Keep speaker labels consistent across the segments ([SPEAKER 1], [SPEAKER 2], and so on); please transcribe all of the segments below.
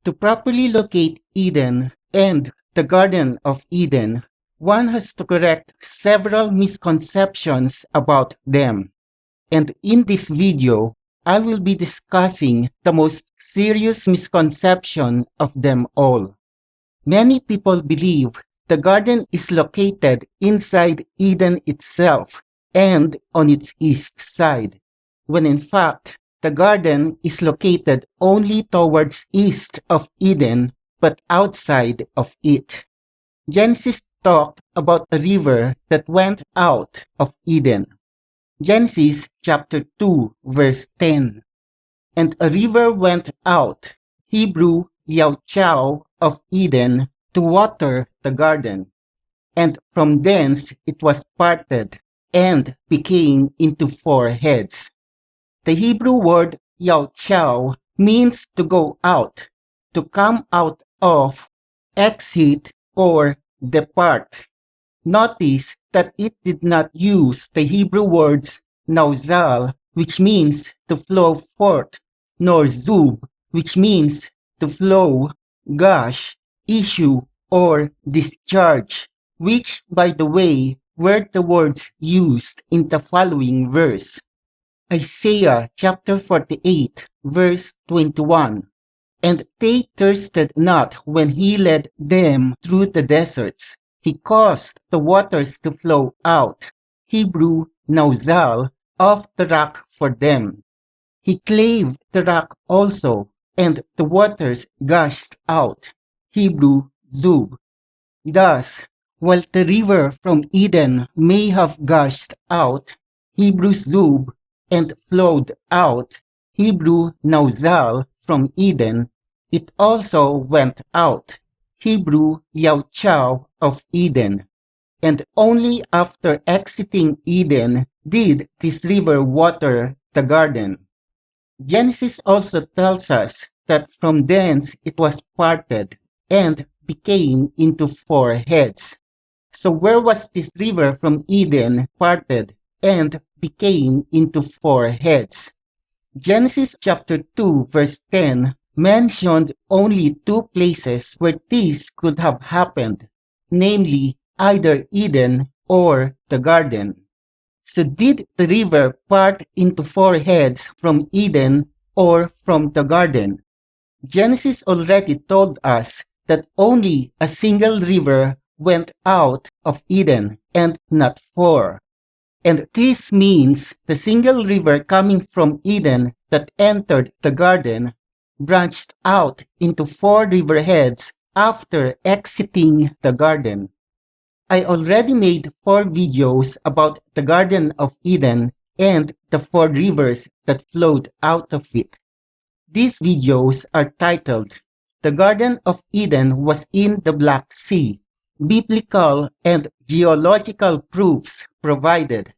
[SPEAKER 1] To properly locate Eden and the Garden of Eden, one has to correct several misconceptions about them. And in this video, I will be discussing the most serious misconception of them all. Many people believe the garden is located inside Eden itself and on its east side, when in fact, the garden is located only towards east of Eden, but outside of it. Genesis talked about a river that went out of Eden. Genesis chapter 2 verse 10. And a river went out, Hebrew Yauchau of Eden, to water the garden. And from thence it was parted, and became into 4 heads. The Hebrew word Yauchau means to go out, to come out of, exit, or depart. Notice that it did not use the Hebrew words nauzal, which means to flow forth, nor zub, which means to flow, gush, issue, or discharge, which, by the way, were the words used in the following verse. Isaiah chapter 48, verse 21. And they thirsted not when he led them through the deserts. He caused the waters to flow out, Hebrew nauzal, of the rock for them. He clave the rock also, and the waters gushed out, Hebrew zub. Thus, while the river from Eden may have gushed out, Hebrew zub, and flowed out, Hebrew nauzal, from Eden, it also went out, Hebrew Yauchau of Eden. And only after exiting Eden did this river water the garden. Genesis also tells us that from thence it was parted and became into 4 heads. So where was this river from Eden parted and became into 4 heads? Genesis chapter 2 verse 10 mentioned only 2 places where this could have happened, namely either Eden or the garden. So did the river part into 4 heads from Eden or from the garden? Genesis already told us that only a single river went out of Eden and not 4. And this means the single river coming from Eden that entered the garden branched out into 4 riverheads after exiting the garden. I already made 4 videos about the Garden of Eden and the 4 rivers that flowed out of it. These videos are titled, The Garden of Eden was in the Black Sea, Biblical and Geological Proofs Provided,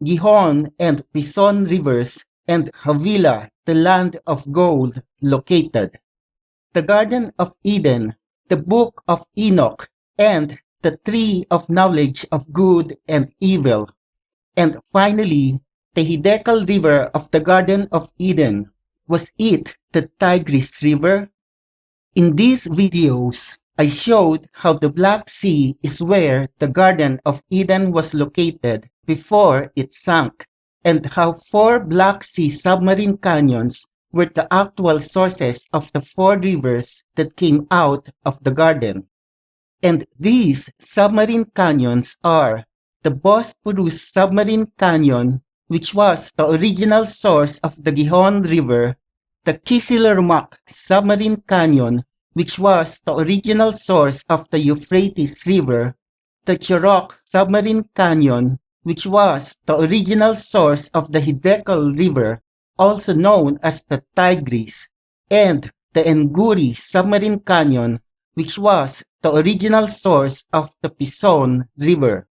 [SPEAKER 1] Gihon and Pison Rivers, and Havilah, the Land of Gold, Located, The Garden of Eden, the Book of Enoch, and the Tree of Knowledge of Good and Evil, and finally, the Hiddekel River of the Garden of Eden. Was it the Tigris River? In these videos, I showed how the Black Sea is where the Garden of Eden was located before it sank, and how 4 Black Sea submarine canyons were the actual sources of the 4 rivers that came out of the garden. And these submarine canyons are the Bosporus Submarine Canyon, which was the original source of the Gihon River, the Kisilermak Submarine Canyon, which was the original source of the Euphrates River, the Chirok Submarine Canyon, which was the original source of the Hiddekel River, also known as the Tigris, and the Nguri Submarine Canyon, which was the original source of the Pison River.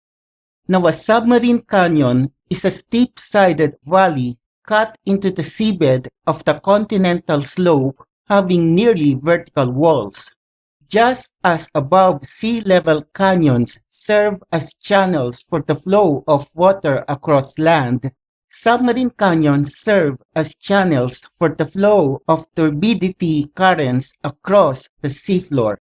[SPEAKER 1] Now, a submarine canyon is a steep-sided valley cut into the seabed of the continental slope having nearly vertical walls. Just as above sea level canyons serve as channels for the flow of water across land, Submarine canyons serve as channels for the flow of turbidity currents across the seafloor,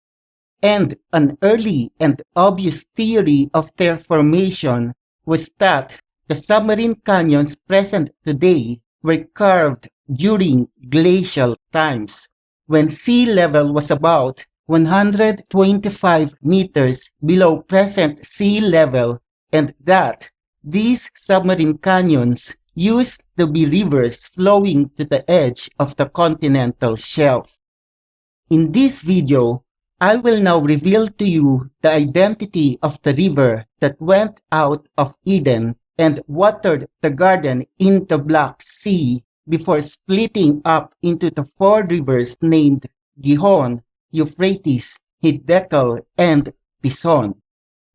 [SPEAKER 1] and an early and obvious theory of their formation was that the submarine canyons present today were carved during glacial times, when sea level was about 125 meters below present sea level, and that these submarine canyons used to be rivers flowing to the edge of the continental shelf. In this video, I will now reveal to you the identity of the river that went out of Eden and watered the garden in the Black Sea before splitting up into the four rivers named Gihon, Euphrates, Hiddekel, and Pison.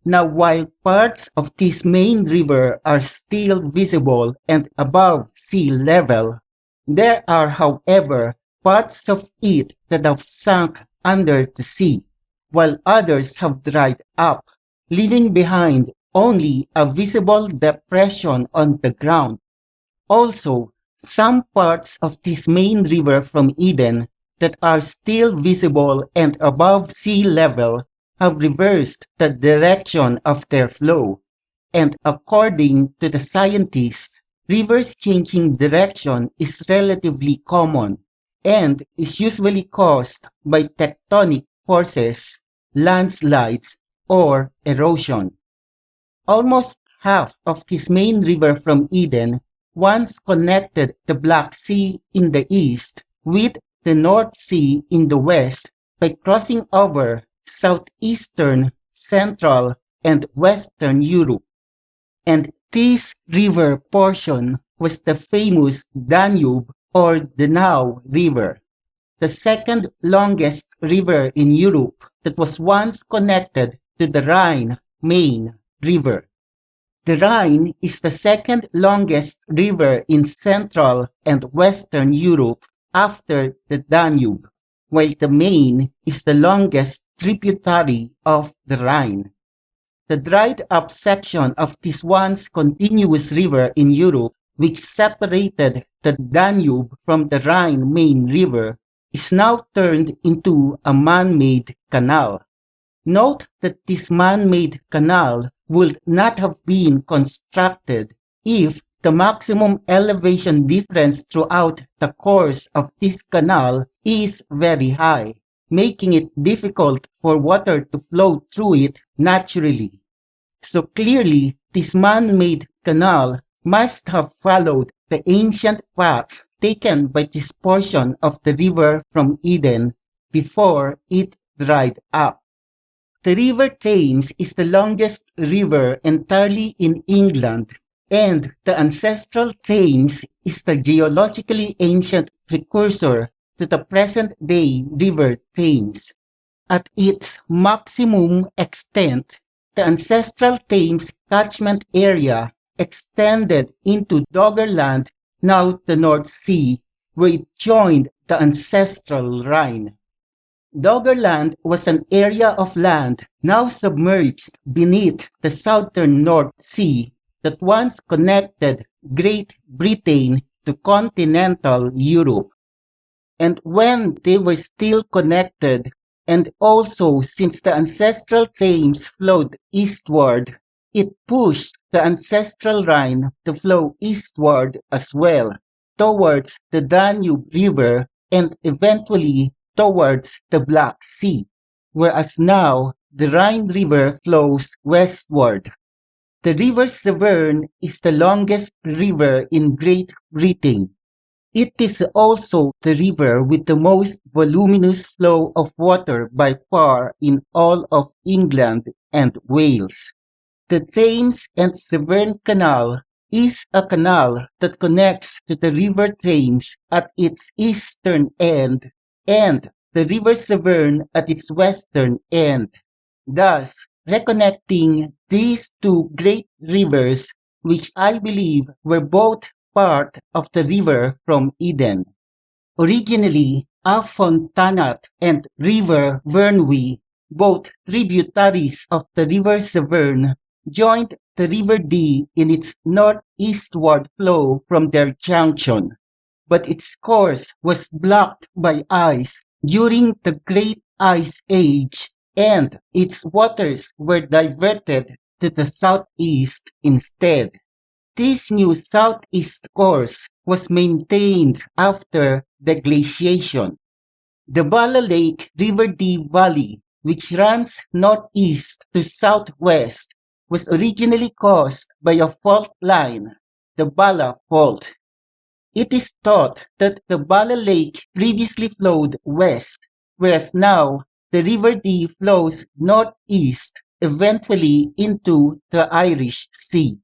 [SPEAKER 1] Now, while parts of this main river are still visible and above sea level, there are, however, parts of it that have sunk under the sea, while others have dried up, leaving behind only a visible depression on the ground. Also, some parts of this main river from Eden that are still visible and above sea level have reversed the direction of their flow, and according to the scientists, rivers changing direction is relatively common and is usually caused by tectonic forces, landslides, or erosion. Almost half of this main river from Eden once connected the Black Sea in the east with the North Sea in the west by crossing over southeastern, central, and western Europe. And this river portion was the famous Danube or Donau River, the second longest river in Europe that was once connected to the Rhine-Main River. The Rhine is the second longest river in Central and Western Europe after the Danube, while the Main is the longest tributary of the Rhine. The dried-up section of this once continuous river in Europe, which separated the Danube from the Rhine-Main River, is now turned into a man-made canal. Note that this man-made canal would not have been constructed if the maximum elevation difference throughout the course of this canal is very high, making it difficult for water to flow through it naturally. So clearly, this man-made canal must have followed the ancient paths taken by this portion of the river from Eden before it dried up. The River Thames is the longest river entirely in England, and the ancestral Thames is the geologically ancient precursor to the present-day River Thames. At its maximum extent, the ancestral Thames catchment area extended into Doggerland, now the North Sea, where it joined the ancestral Rhine. Doggerland was an area of land now submerged beneath the southern North Sea that once connected Great Britain to continental Europe. And when they were still connected, and also since the ancestral Thames flowed eastward, it pushed the ancestral Rhine to flow eastward as well, towards the Danube River and eventually towards the Black Sea, whereas now the Rhine River flows westward. The River Severn is the longest river in Great Britain. It is also the river with the most voluminous flow of water by far in all of England and Wales. The Thames and Severn Canal is a canal that connects to the River Thames at its eastern end and the River Severn at its western end, thus reconnecting these two great rivers, which I believe were both part of the river from Eden. Originally, Afontanat and River Vyrnwy, both tributaries of the River Severn, joined the River Dee in its northeastward flow from their junction, but its course was blocked by ice during the Great Ice Age, and its waters were diverted to the southeast instead. This new southeast course was maintained after the glaciation. The Bala Lake River Dee Valley, which runs northeast to southwest, was originally caused by a fault line, the Bala Fault. It is thought that the Bala Lake previously flowed west, whereas now the River Dee flows northeast, eventually into the Irish Sea.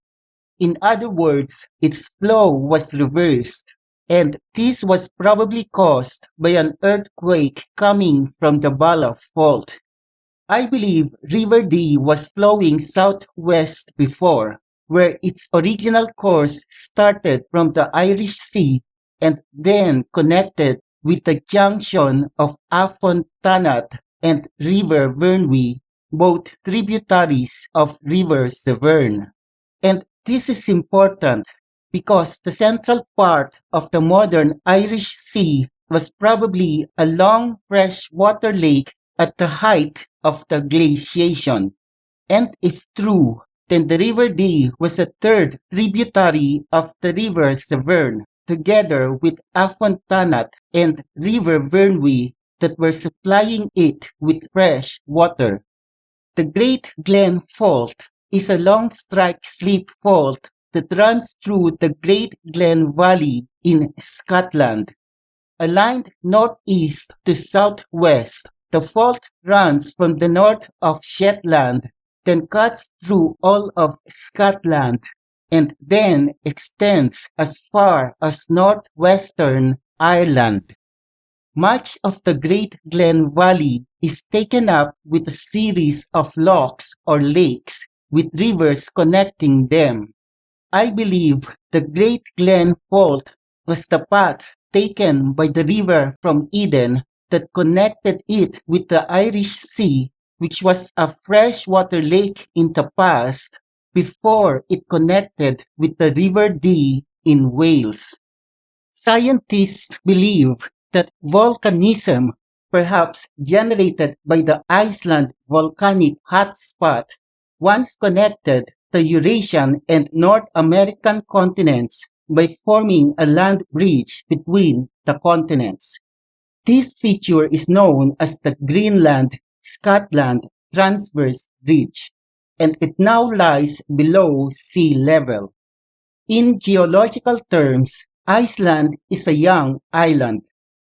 [SPEAKER 1] In other words, its flow was reversed, and this was probably caused by an earthquake coming from the Bala Fault. I believe River Dee was flowing southwest before, where its original course started from the Irish Sea and then connected with the junction of Afon Tanat and River Vyrnwy, both tributaries of River Severn. And this is important because the central part of the modern Irish Sea was probably a long freshwater lake at the height of the glaciation. And if true, then the River Dee was a third tributary of the River Severn, together with Afontanat and River Vyrnwy that were supplying it with fresh water. The Great Glen Fault is a long strike slip fault that runs through the Great Glen Valley in Scotland. Aligned northeast to southwest, the fault runs from the north of Shetland, then cuts through all of Scotland, and then extends as far as northwestern Ireland. Much of the Great Glen Valley is taken up with a series of lochs or lakes with rivers connecting them. I believe the Great Glen Fault was the path taken by the river from Eden that connected it with the Irish Sea, which was a freshwater lake in the past before it connected with the River Dee in Wales. Scientists believe that volcanism, perhaps generated by the Iceland volcanic hotspot, once connected the Eurasian and North American continents by forming a land bridge between the continents. This feature is known as the Greenland-Scotland Transverse Ridge, and it now lies below sea level. In geological terms, Iceland is a young island.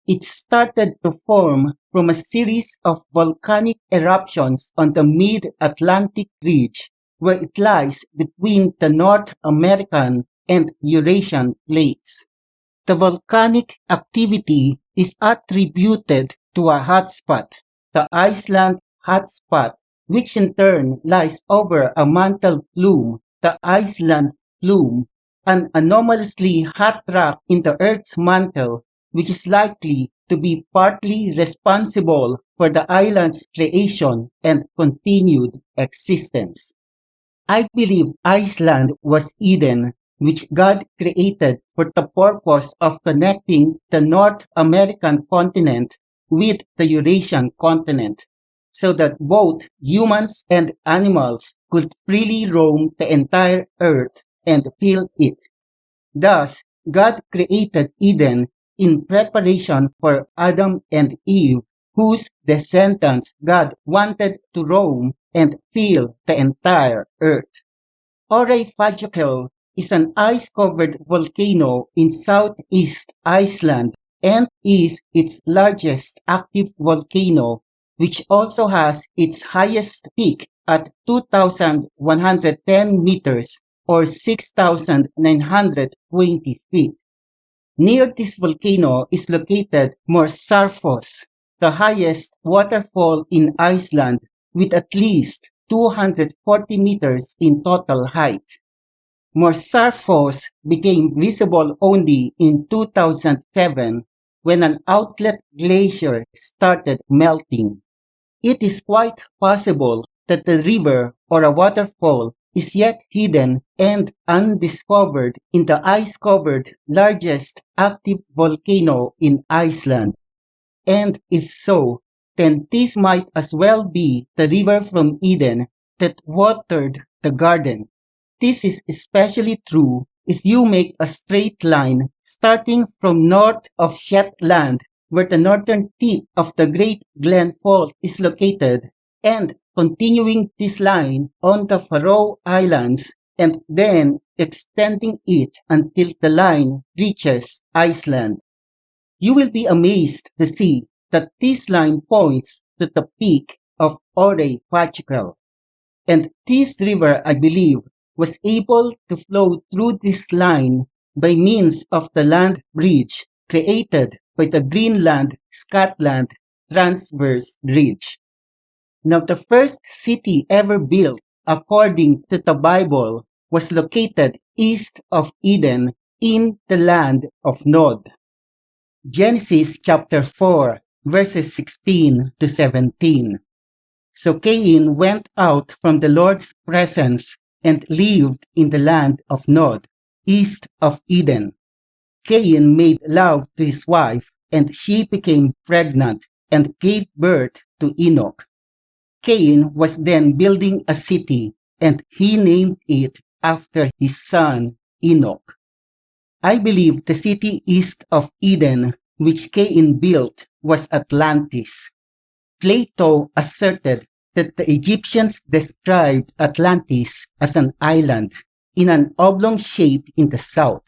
[SPEAKER 1] It started to form from a series of volcanic eruptions on the mid-Atlantic ridge, where it lies between the North American and Eurasian plates. The volcanic activity is attributed to a hotspot, the Iceland hotspot, which in turn lies over a mantle plume, the Iceland plume, an anomalously hot rock in the Earth's mantle, which is likely to be partly responsible for the island's creation and continued existence. I believe Iceland was Eden, which God created for the purpose of connecting the North American continent with the Eurasian continent, so that both humans and animals could freely roam the entire earth and fill it. Thus, God created Eden in preparation for Adam and Eve, whose descendants God wanted to roam and fill the entire earth. Hiddekel is an ice-covered volcano in southeast Iceland and is its largest active volcano, which also has its highest peak at 2,110 meters or 6,920 feet. Near this volcano is located Morsarfos, the highest waterfall in Iceland with at least 240 meters in total height. Morsarfos became visible only in 2007 when an outlet glacier started melting. It is quite possible that the river or a waterfall is yet hidden and undiscovered in the ice-covered largest active volcano in Iceland? And if so, then this might as well be the river from Eden that watered the garden. This is especially true if you make a straight line starting from north of Shetland, where the northern tip of the Great Glen Fault is located, and continuing this line on the Faroe Islands, and then extending it until the line reaches Iceland. You will be amazed to see that this line points to the peak of Euphrates. And this river, I believe, was able to flow through this line by means of the land bridge created by the Greenland-Scotland Transverse Bridge. Now, the first city ever built, according to the Bible, was located east of Eden in the land of Nod. Genesis chapter 4, verses 16 to 17. So Cain went out from the Lord's presence and lived in the land of Nod, east of Eden. Cain made love to his wife, and she became pregnant and gave birth to Enoch. Cain was then building a city, and he named it after his son Enoch. I believe the city east of Eden, which Cain built, was Atlantis. Plato asserted that the Egyptians described Atlantis as an island in an oblong shape in the south,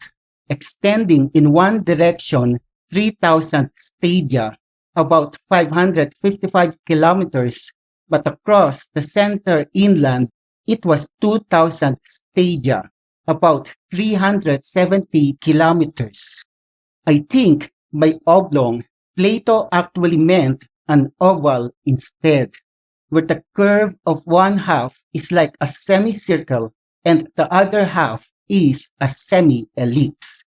[SPEAKER 1] extending in one direction 3,000 stadia, about 555 kilometers, but across the center inland, it was 2,000 stadia, about 370 kilometers. I think by oblong, Plato actually meant an oval instead, where the curve of one half is like a semicircle and the other half is a semi-ellipse.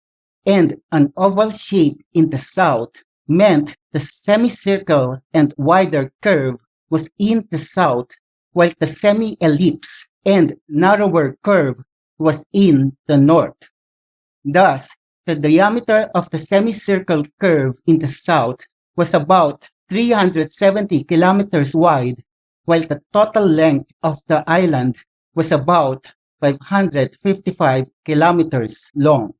[SPEAKER 1] And an oval shape in the south meant the semicircle and wider curve was in the south, while the semi-ellipse and narrower curve was in the north. Thus, the diameter of the semicircle curve in the south was about 370 kilometers wide, while the total length of the island was about 555 kilometers long.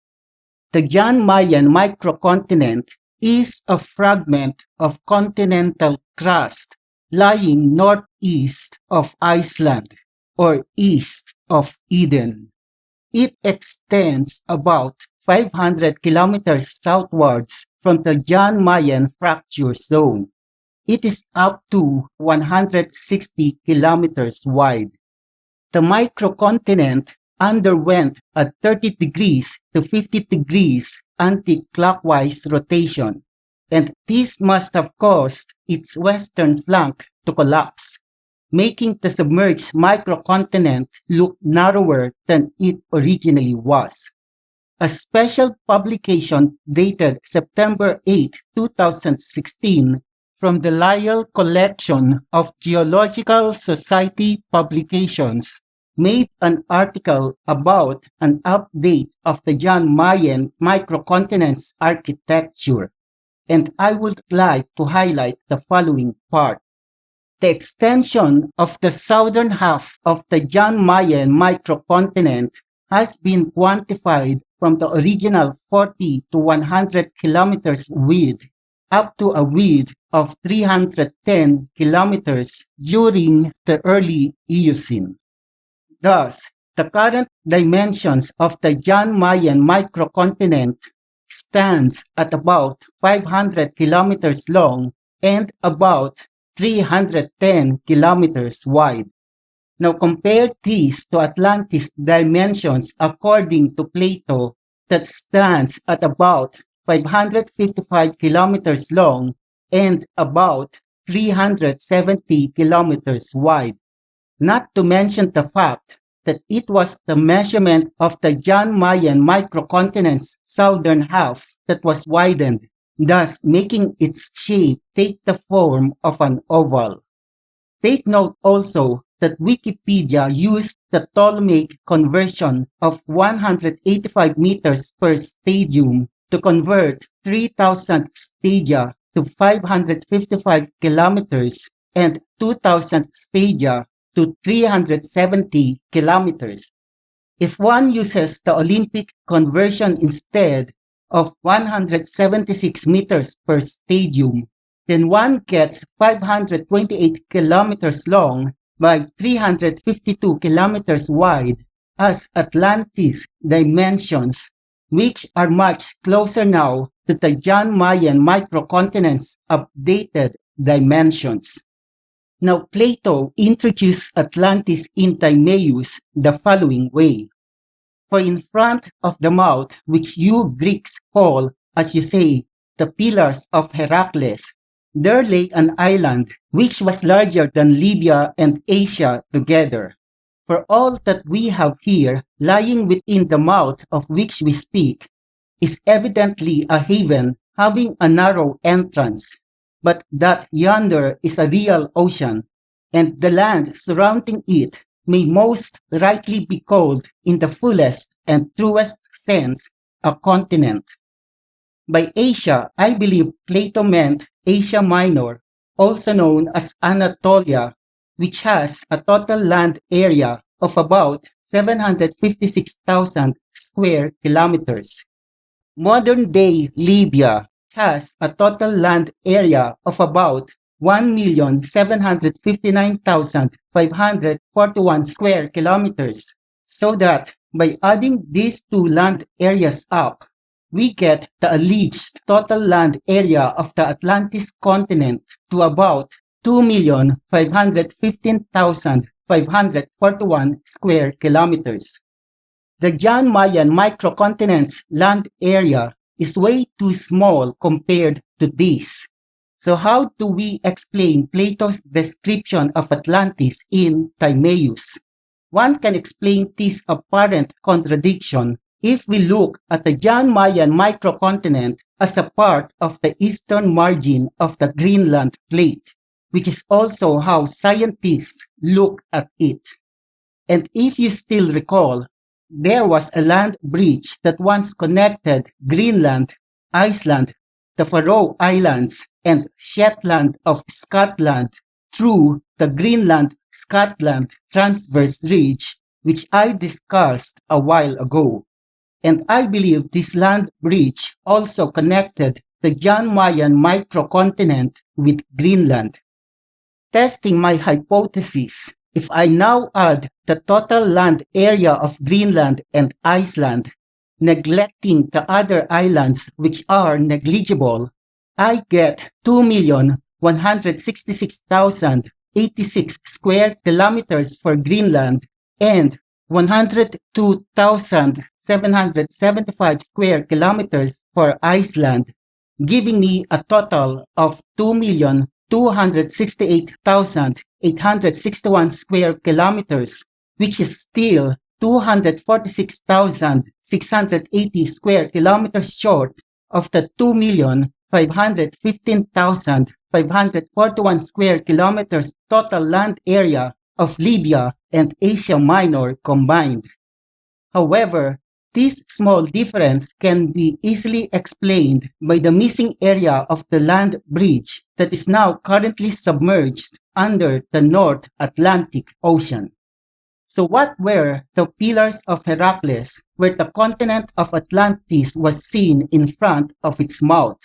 [SPEAKER 1] The Gihon Mayen microcontinent is a fragment of continental crust lying northeast of Iceland, or east of Eden. It extends about 500 kilometers southwards from the Gihon Mayen fracture zone. It is up to 160 kilometers wide. The microcontinent underwent a 30 degrees to 50 degrees anti-clockwise rotation, and this must have caused its western flank to collapse, making the submerged microcontinent look narrower than it originally was. A special publication dated September 8, 2016 from the Lyell Collection of Geological Society publications made an article about an update of the Gihon Mayen microcontinent's architecture, and I would like to highlight the following part. The extension of the southern half of the Gihon Mayen microcontinent has been quantified from the original 40 to 100 kilometers width up to a width of 310 kilometers during the early Eocene. Thus, the current dimensions of the Gihon Mayen microcontinent stands at about 500 kilometers long and about 310 kilometers wide. Now compare these to Atlantis dimensions according to Plato that stands at about 555 kilometers long and about 370 kilometers wide. Not to mention the fact that it was the measurement of the Gihon Mayen microcontinent's southern half that was widened, thus making its shape take the form of an oval. Take note also that Wikipedia used the Ptolemaic conversion of 185 meters per stadium to convert 3,000 stadia to 555 kilometers and 2,000 stadia to 370 kilometers. If one uses the Olympic conversion instead of 176 meters per stadium, then one gets 528 kilometers long by 352 kilometers wide as Atlantis dimensions, which are much closer now to the John Mayen microcontinent's updated dimensions. Now, Plato introduced Atlantis in Timaeus the following way. For in front of the mouth, which you Greeks call, as you say, the pillars of Heracles, there lay an island which was larger than Libya and Asia together. For all that we have here, lying within the mouth of which we speak, is evidently a haven having a narrow entrance, but that yonder is a real ocean, and the land surrounding it may most rightly be called in the fullest and truest sense a continent. By Asia, I believe Plato meant Asia Minor, also known as Anatolia, which has a total land area of about 756,000 square kilometers. Modern-day Libya has a total land area of about 1,759,541 square kilometers, so that by adding these two land areas up, we get the alleged total land area of the Atlantis continent to about 2,515,541 square kilometers. The John Mayen microcontinent's land area is way too small compared to this. So how do we explain Plato's description of Atlantis in Timaeus? One can explain this apparent contradiction if we look at the John Mayen microcontinent as a part of the eastern margin of the Greenland plate, which is also how scientists look at it. And if you still recall, there was a land bridge that once connected Greenland, Iceland, the Faroe Islands, and Shetland of Scotland through the Greenland-Scotland transverse ridge, which I discussed a while ago. And I believe this land bridge also connected the John Mayen microcontinent with Greenland. Testing my hypothesis, if I now add the total land area of Greenland and Iceland, neglecting the other islands which are negligible, I get 2,166,086 square kilometers for Greenland and 102,775 square kilometers for Iceland, giving me a total of 2,268,861 square kilometers, which is still 246,680 square kilometers short of the 2,515,541 square kilometers total land area of Libya and Asia Minor combined. However, this small difference can be easily explained by the missing area of the land bridge that is now currently submerged under the North Atlantic Ocean. So what were the pillars of Heracles where the continent of Atlantis was seen in front of its mouth?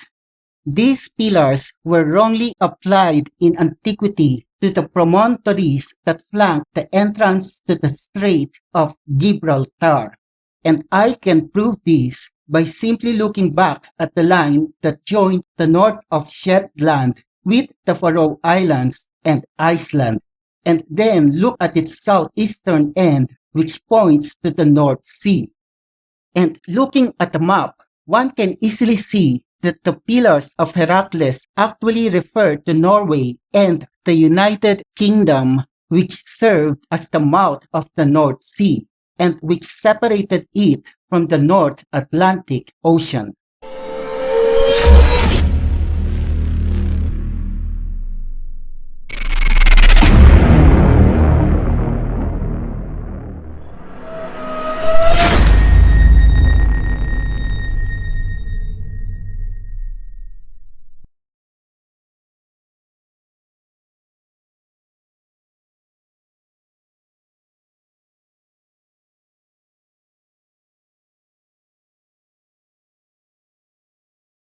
[SPEAKER 1] These pillars were wrongly applied in antiquity to the promontories that flanked the entrance to the Strait of Gibraltar. And I can prove this by simply looking back at the line that joined the north of Shetland with the Faroe Islands and Iceland, and then look at its southeastern end, which points to the North Sea. And looking at the map, one can easily see that the pillars of Heracles actually refer to Norway and the United Kingdom, which served as the mouth of the North Sea, and which separated it from the North Atlantic Ocean.